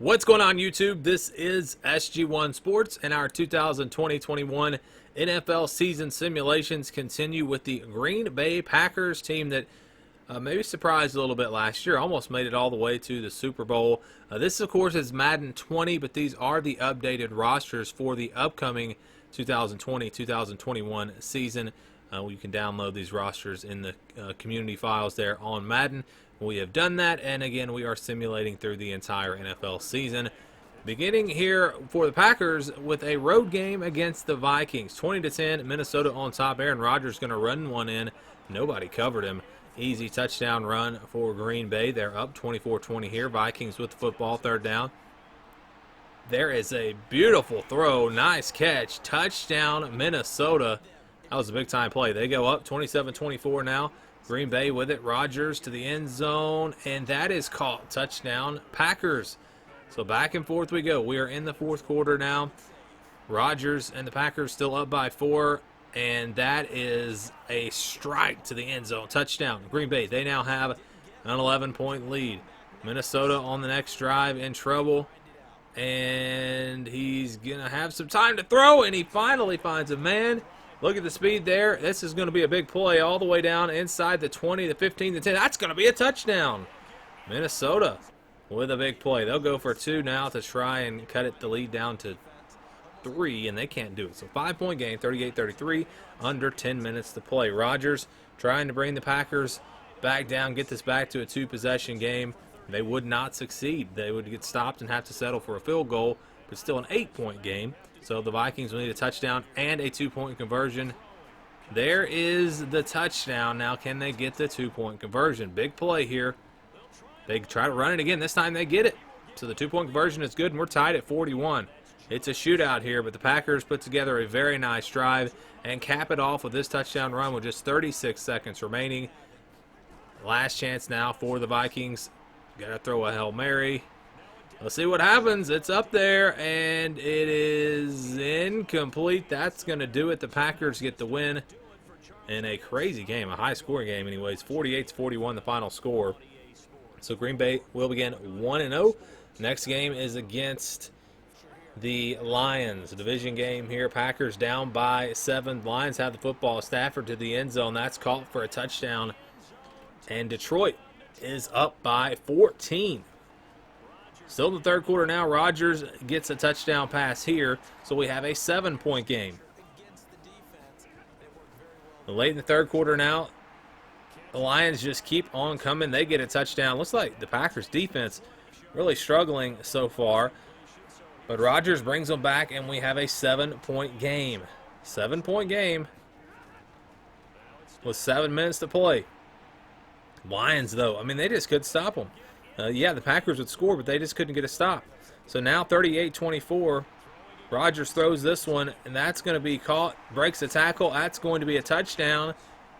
What's going on, YouTube? This is SG1 Sports, and our 2020-21 NFL season simulations continue with the Green Bay Packers team that maybe surprised a little bit last year, almost made it all the way to the Super Bowl. This, of course, is Madden 20, but these are the updated rosters for the upcoming 2020-2021 season. You can download these rosters in the community files there on Madden. We have done that, and again, we are simulating through the entire NFL season. Beginning here for the Packers with a road game against the Vikings. 20-10, Minnesota on top. Aaron Rodgers going to run one in. Nobody covered him. Easy touchdown run for Green Bay. They're up 24-20 here. Vikings with the football, third down. There is a beautiful throw. Nice catch. Touchdown, Minnesota. That was a big-time play. They go up 27-24 now. Green Bay with it. Rodgers to the end zone, and that is caught. Touchdown, Packers. So back and forth we go. We are in the fourth quarter now. Rodgers and the Packers still up by 4, and that is a strike to the end zone. Touchdown, Green Bay. They now have an 11-point lead. Minnesota on the next drive in trouble, and he's going to have some time to throw, and he finally finds a man. Look at the speed there. This is going to be a big play all the way down inside the 20, the 15, the 10. That's going to be a touchdown. Minnesota with a big play. They'll go for 2 now to try and cut the lead down to 3, and they can't do it. So 5-point game, 38-33, under 10 minutes to play. Rodgers trying to bring the Packers back down, get this back to a 2-possession game. They would not succeed. They would get stopped and have to settle for a field goal, but still an 8-point game. So the Vikings will need a touchdown and a 2-point conversion. There is the touchdown. Now can they get the 2-point conversion? Big play here. They try to run it again. This time they get it. So the 2-point conversion is good, and we're tied at 41. It's a shootout here, but the Packers put together a very nice drive and cap it off with this touchdown run with just 36 seconds remaining. Last chance now for the Vikings. Got to throw a Hail Mary. Let's see what happens. It's up there, and it is incomplete. That's going to do it. The Packers get the win in a crazy game, a high-scoring game anyways. 48-41 the final score. So Green Bay will begin 1-0. Next game is against the Lions. A division game here. Packers down by 7. Lions have the football. Stafford to the end zone. That's caught for a touchdown. And Detroit is up by 14. Still in the third quarter now. Rodgers gets a touchdown pass here, so we have a 7-point game. Late in the third quarter now, the Lions just keep on coming. They get a touchdown. Looks like the Packers defense really struggling so far, but Rodgers brings them back, and we have a 7-point game. 7-point game with 7 minutes to play. Lions, though, I mean, they just couldn't stop them. Yeah, the Packers would score, but they just couldn't get a stop. So now 38-24. Rodgers throws this one, and that's going to be caught. Breaks the tackle. That's going to be a touchdown.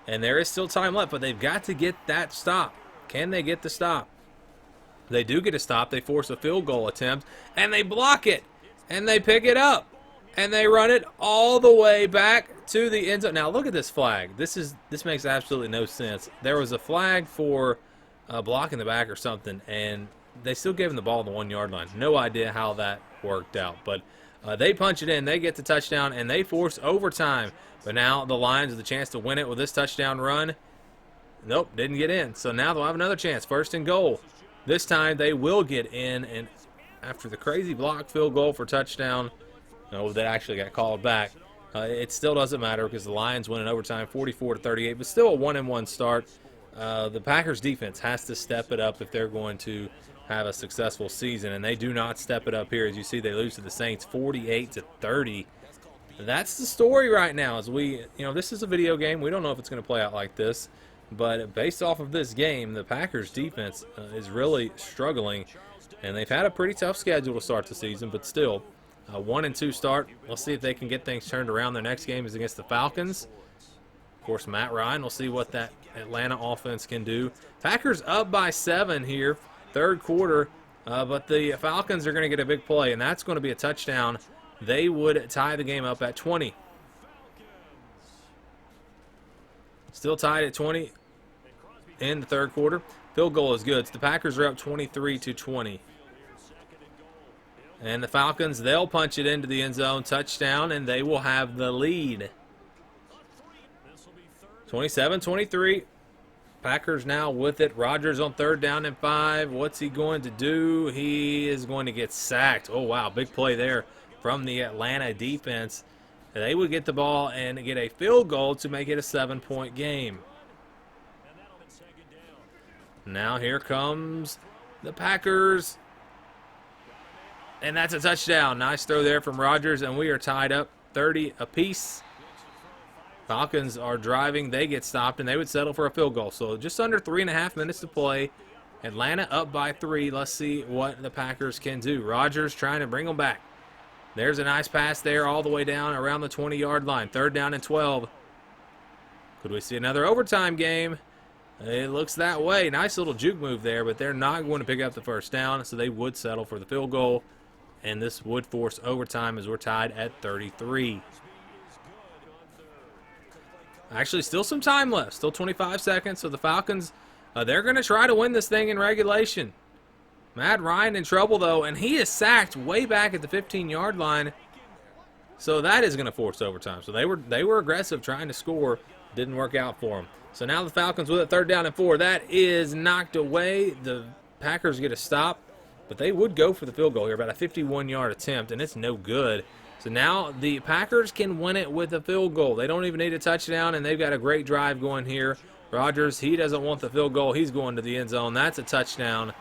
And there is still time left, but they've got to get that stop. Can they get the stop? They do get a stop. They force a field goal attempt, and they block it. And they pick it up. And they run it all the way back to the end zone. Now, look at this flag. This makes absolutely no sense. There was a flag for block in the back or something, and they still gave him the ball on the 1-yard line. No idea how that worked out, but they punch it in, they get the touchdown, and they force overtime. But now the Lions have the chance to win it with this touchdown run. Nope, didn't get in. So now they'll have another chance, 1st and goal. This time they will get in, and after the crazy block field goal for touchdown, that actually got called back, it still doesn't matter because the Lions win in overtime 44-38, but still a 1-1 start. The Packers defense has to step it up if they're going to have a successful season, and they do not step it up here. As you see, they lose to the Saints 48-30. That's the story right now. As this is a video game. We don't know if it's going to play out like this, but based off of this game, the Packers defense is really struggling, and they've had a pretty tough schedule to start the season, but still, 1-2 start. Let's see if they can get things turned around. Their next game is against the Falcons. Of course, Matt Ryan, we'll see what that Atlanta offense can do. Packers up by 7 here, third quarter, but the Falcons are going to get a big play, and that's going to be a touchdown. They would tie the game up at 20. Still tied at 20 in the third quarter. Field goal is good. So the Packers are up 23-20. And the Falcons, they'll punch it into the end zone, touchdown, and they will have the lead. 27-23. Packers now with it. Rodgers on 3rd down and 5. What's he going to do? He is going to get sacked. Oh, wow. Big play there from the Atlanta defense. They would get the ball and get a field goal to make it a 7-point game. Now here comes the Packers. And that's a touchdown. Nice throw there from Rodgers, and we are tied up 30 apiece. Falcons are driving. They get stopped, and they would settle for a field goal. So just under 3.5 minutes to play. Atlanta up by 3. Let's see what the Packers can do. Rodgers trying to bring them back. There's a nice pass there all the way down around the 20-yard line. 3rd down and 12. Could we see another overtime game? It looks that way. Nice little juke move there, but they're not going to pick up the 1st down, so they would settle for the field goal. And this would force overtime as we're tied at 33. Actually, still some time left. Still 25 seconds. So the Falcons, they're going to try to win this thing in regulation. Matt Ryan in trouble, though, and he is sacked way back at the 15-yard line. So that is going to force overtime. So they were aggressive trying to score. Didn't work out for them. So now the Falcons with it, 3rd down and 4. That is knocked away. The Packers get a stop, but they would go for the field goal here. About a 51-yard attempt, and it's no good. So now the Packers can win it with a field goal. They don't even need a touchdown, and they've got a great drive going here. Rodgers, he doesn't want the field goal. He's going to the end zone. That's a touchdown.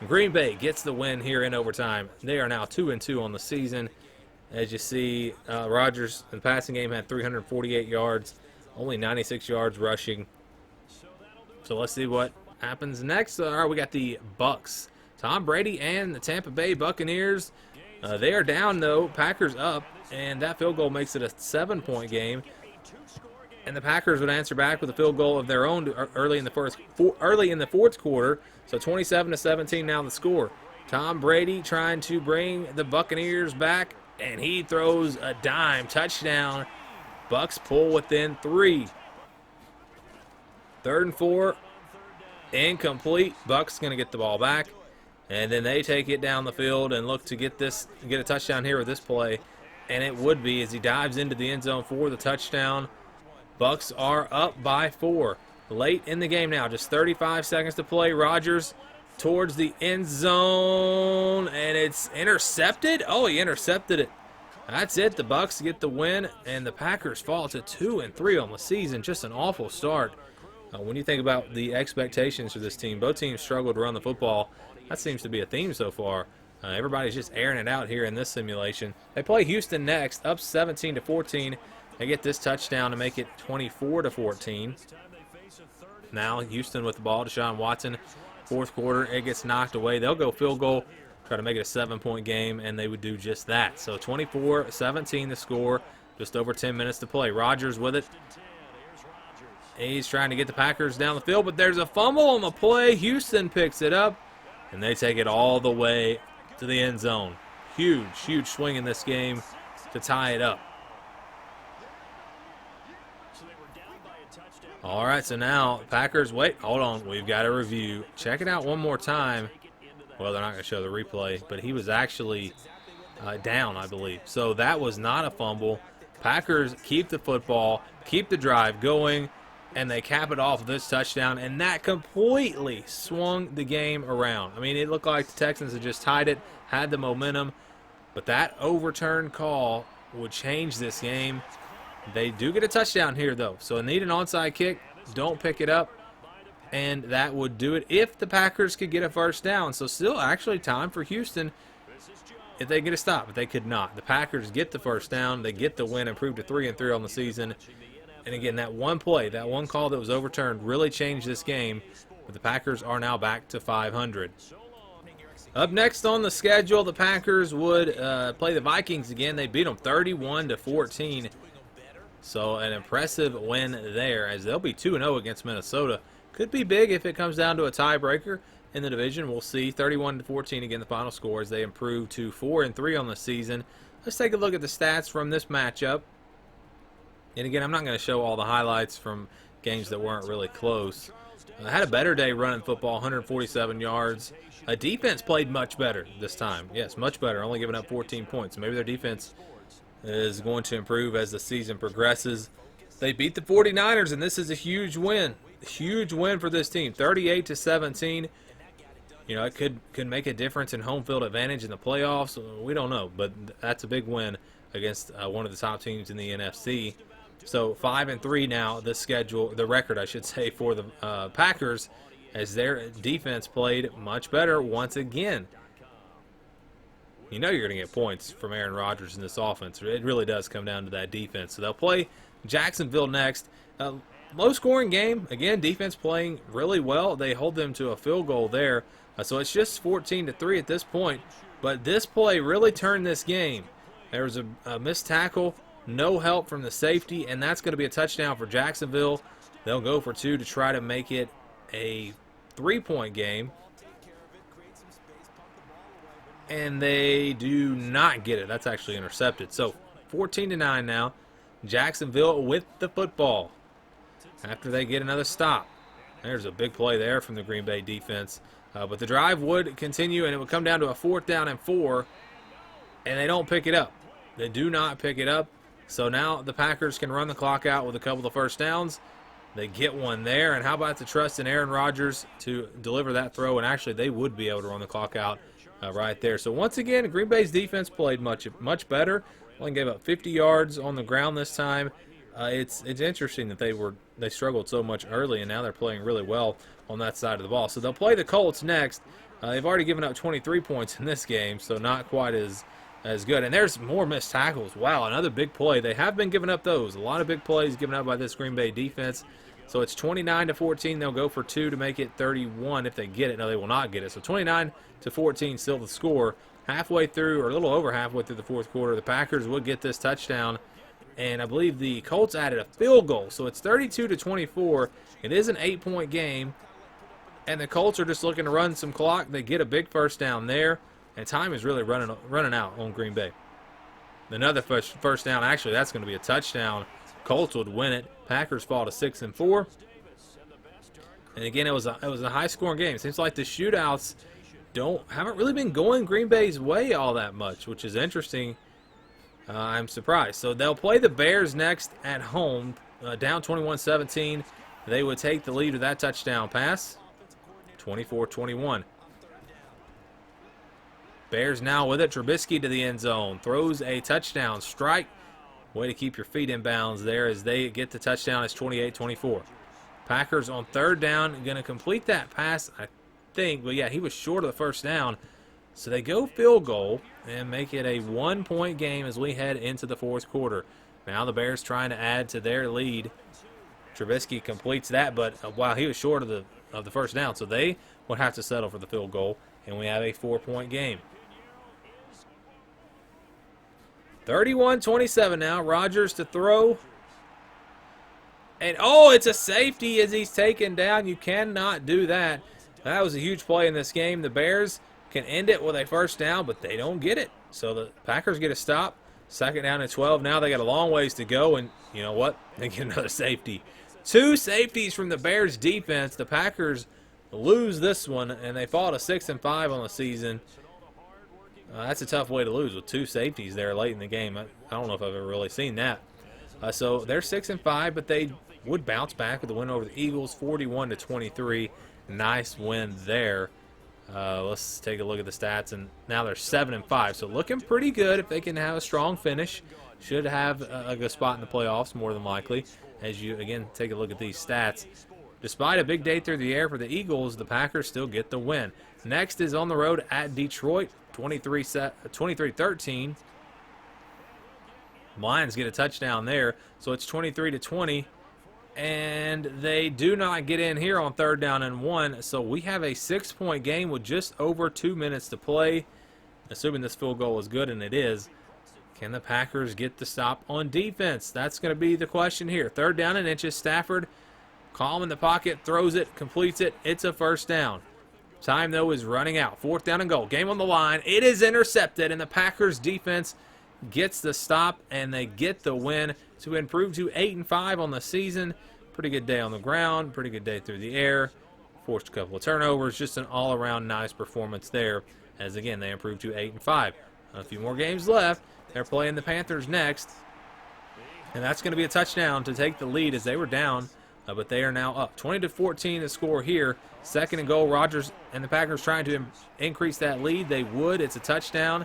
Green Bay gets the win here in overtime. They are now 2-2 on the season. As you see, Rodgers in the passing game had 348 yards, only 96 yards rushing. So let's see what happens next. All right, we got the Bucs. Tom Brady and the Tampa Bay Buccaneers. They are down, though. Packers up, and that field goal makes it a 7-point game. And the Packers would answer back with a field goal of their own early in the 4th quarter. So 27-17 now the score. Tom Brady trying to bring the Buccaneers back, and he throws a dime touchdown. Bucs pull within 3. 3rd and 4, incomplete. Bucs going to get the ball back. And then they take it down the field and look to get a touchdown here with this play. And it would be as he dives into the end zone for the touchdown. Bucs are up by 4. Late in the game now, just 35 seconds to play. Rodgers towards the end zone, and it's intercepted. Oh, he intercepted it. That's it. The Bucs get the win, and the Packers fall to 2-3 on the season. Just an awful start. When you think about the expectations for this team, both teams struggled to run the football. That seems to be a theme so far. Everybody's just airing it out here in this simulation. They play Houston next, up 17-14. They get this touchdown to make it 24-14. Now Houston with the ball. Deshaun Watson, 4th quarter, it gets knocked away. They'll go field goal, try to make it a 7-point game, and they would do just that. So 24-17 the score, just over 10 minutes to play. Rodgers with it. He's trying to get the Packers down the field, but there's a fumble on the play. Houston picks it up, and they take it all the way to the end zone. Huge, huge swing in this game to tie it up. All right, so now Packers, wait, hold on. We've got a review. Check it out one more time. Well, they're not going to show the replay, but he was actually down, I believe. So that was not a fumble. Packers keep the football, keep the drive going, and they cap it off with this touchdown, and that completely swung the game around. I mean, it looked like the Texans had just tied it, had the momentum, but that overturned call would change this game. They do get a touchdown here, though, so they need an onside kick. Don't pick it up, and that would do it if the Packers could get a 1st down. So still actually time for Houston if they get a stop, but they could not. The Packers get the 1st down. They get the win, improved to 3-3 on the season. And again, that one play, that one call that was overturned really changed this game, but the Packers are now back to 500. Up next on the schedule, the Packers would play the Vikings again. They beat them 31-14. So an impressive win there, as they'll be 2-0 against Minnesota. Could be big if it comes down to a tiebreaker in the division. We'll see. 31-14 again, the final score, as they improve to 4-3 on the season. Let's take a look at the stats from this matchup. And again, I'm not going to show all the highlights from games that weren't really close. Had a better day running football, 147 yards. Defense played much better this time. Yes, much better, only giving up 14 points. Maybe their defense is going to improve as the season progresses. They beat the 49ers, and this is a huge win. Huge win for this team, 38-17. You know, it could make a difference in home field advantage in the playoffs. We don't know, but that's a big win against one of the top teams in the NFC. So 5-3 now, the record I should say, for the Packers, as their defense played much better once again. You know you're going to get points from Aaron Rodgers in this offense. It really does come down to that defense. So they'll play Jacksonville next. Low-scoring game. Again, defense playing really well. They hold them to a field goal there. So it's just 14-3 at this point. But this play really turned this game. There was a missed tackle, no help from the safety, and that's going to be a touchdown for Jacksonville. They'll go for 2 to try to make it a 3-point game. And they do not get it. That's actually intercepted. So 14-9 now. Jacksonville with the football after they get another stop. There's a big play there from the Green Bay defense. But the drive would continue, and it would come down to a 4th down and 4, and they don't pick it up. They do not pick it up. So now the Packers can run the clock out with a couple of first downs. They get one there, and how about the trust in Aaron Rodgers to deliver that throw? And actually, they would be able to run the clock out right there. So once again, Green Bay's defense played much better. Only gave up 50 yards on the ground this time. It's interesting that they struggled so much early, and now they're playing really well on that side of the ball. So they'll play the Colts next. They've already given up 23 points in this game, so not quite as good. And there's more missed tackles. Wow, another big play. They have been giving up those. A lot of big plays given up by this Green Bay defense. So it's 29-14. They'll go for 2 to make it 31 if they get it. No, they will not get it. So 29-14 still the score. Halfway through, or a little over halfway through the fourth quarter, the Packers would get this touchdown. And I believe the Colts added a field goal. So it's 32-24. It is an 8-point game. And the Colts are just looking to run some clock. They get a big first down there. And time is really running out on Green Bay. Another first down. Actually, that's going to be a touchdown. Colts would win it. Packers fall to 6-4. And again, it was a high-scoring game. It seems like the shootouts haven't really been going Green Bay's way all that much, which is interesting. I'm surprised. So they'll play the Bears next at home, down 21-17. They would take the lead with that touchdown pass, 24-21. Bears now with it. Trubisky to the end zone. Throws a touchdown strike. Way to keep your feet in bounds there as they get the touchdown. It's 28-24. Packers on 3rd down going to complete that pass, I think. But, yeah, he was short of the first down. So they go field goal and make it a 1-point game as we head into the fourth quarter. Now the Bears trying to add to their lead. Trubisky completes that, but wow, he was short of the first down. So they would have to settle for the field goal, and we have a 4-point game. 31-27 now. Rodgers to throw. And, oh, it's a safety as he's taken down. You cannot do that. That was a huge play in this game. The Bears can end it with a first down, but they don't get it. So the Packers get a stop. 2nd down and 12. Now they got a long ways to go, and you know what? They get another safety. 2 safeties from the Bears defense. The Packers lose this one, and they fall to 6-5 on the season. That's a tough way to lose with 2 safeties there late in the game. I don't know if I've ever really seen that. So they're 6-5, but they would bounce back with the win over the Eagles, 41-23. Nice win there. Let's take a look at the stats, and now they're 7-5. So looking pretty good if they can have a strong finish. Should have a good spot in the playoffs more than likely. As you again take a look at these stats. Despite a big day through the air for the Eagles, the Packers still get the win. Next is on the road at Detroit. 23-13. Lions get a touchdown there, so it's 23-20, and they do not get in here on 3rd down and 1. So we have a 6-point game with just over 2 minutes to play. Assuming this field goal is good, and it is, can the Packers get the stop on defense? That's going to be the question here. 3rd down and inches. Stafford, calm in the pocket, throws it, completes it. It's a first down. Time, though, is running out. 4th down and goal. Game on the line. It is intercepted, and the Packers defense gets the stop, and they get the win to improve to 8-5 on the season. Pretty good day on the ground, pretty good day through the air. Forced a couple of turnovers, just an all-around nice performance there, as again they improved to 8-5. A few more games left. They're playing the Panthers next, and that's going to be a touchdown to take the lead as they were down, but they are now up 20-14 to score here. Second and goal. Rodgers and the Packers trying to increase that lead. They would. It's a touchdown,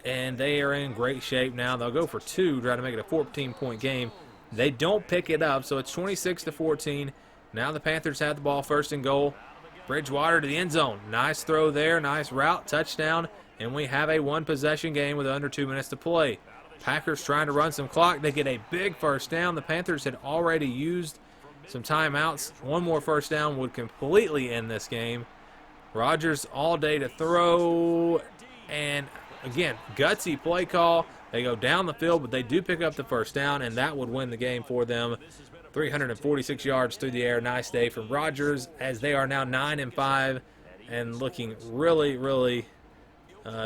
and they are in great shape now. They'll go for two, try to make it a 14-point game. They don't pick it up, so it's 26-14. Now the Panthers have the ball, first and goal. Bridgewater to the end zone. Nice throw there, nice route, touchdown, and we have a one-possession game with under 2 minutes to play. Packers trying to run some clock. They get a big first down. The Panthers had already used some timeouts. One more first down would completely end this game. Rodgers all day to throw, and again, gutsy play call. They go down the field, but they do pick up the first down, and that would win the game for them. 346 yards through the air. Nice day from Rodgers, as they are now 9-5 and looking really, really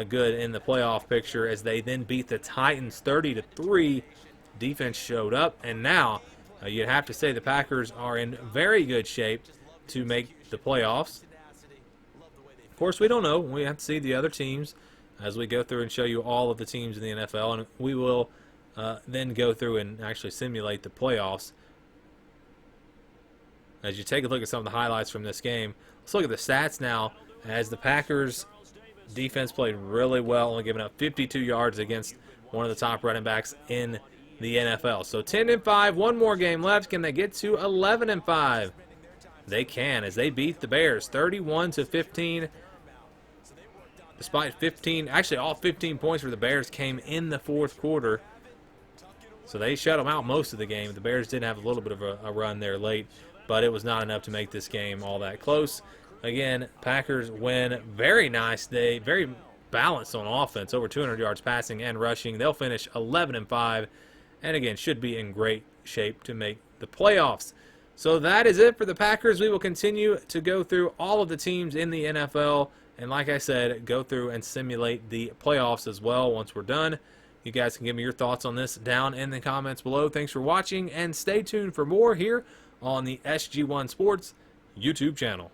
good in the playoff picture, as they then beat the Titans 30-3. Defense showed up, and now you'd have to say the Packers are in very good shape to make the playoffs. Of course, we don't know. We have to see the other teams as we go through and show you all of the teams in the NFL, and we will then go through and actually simulate the playoffs. As you take a look at some of the highlights from this game, let's look at the stats now, as the Packers defense played really well, only giving up 52 yards against one of the top running backs in the NFL. So 10-5, one more game left. Can they get to 11-5? They can, as they beat the Bears 31-15. Despite all 15 points for the Bears came in the fourth quarter. So they shut them out most of the game. The Bears did have a little bit of a run there late, but it was not enough to make this game all that close. Again, Packers win. Very nice day. Very balanced on offense. Over 200 yards passing and rushing. They'll finish 11-5. And again, should be in great shape to make the playoffs. So that is it for the Packers. We will continue to go through all of the teams in the NFL. And like I said, go through and simulate the playoffs as well once we're done. You guys can give me your thoughts on this down in the comments below. Thanks for watching, and stay tuned for more here on the SG1 Sports YouTube channel.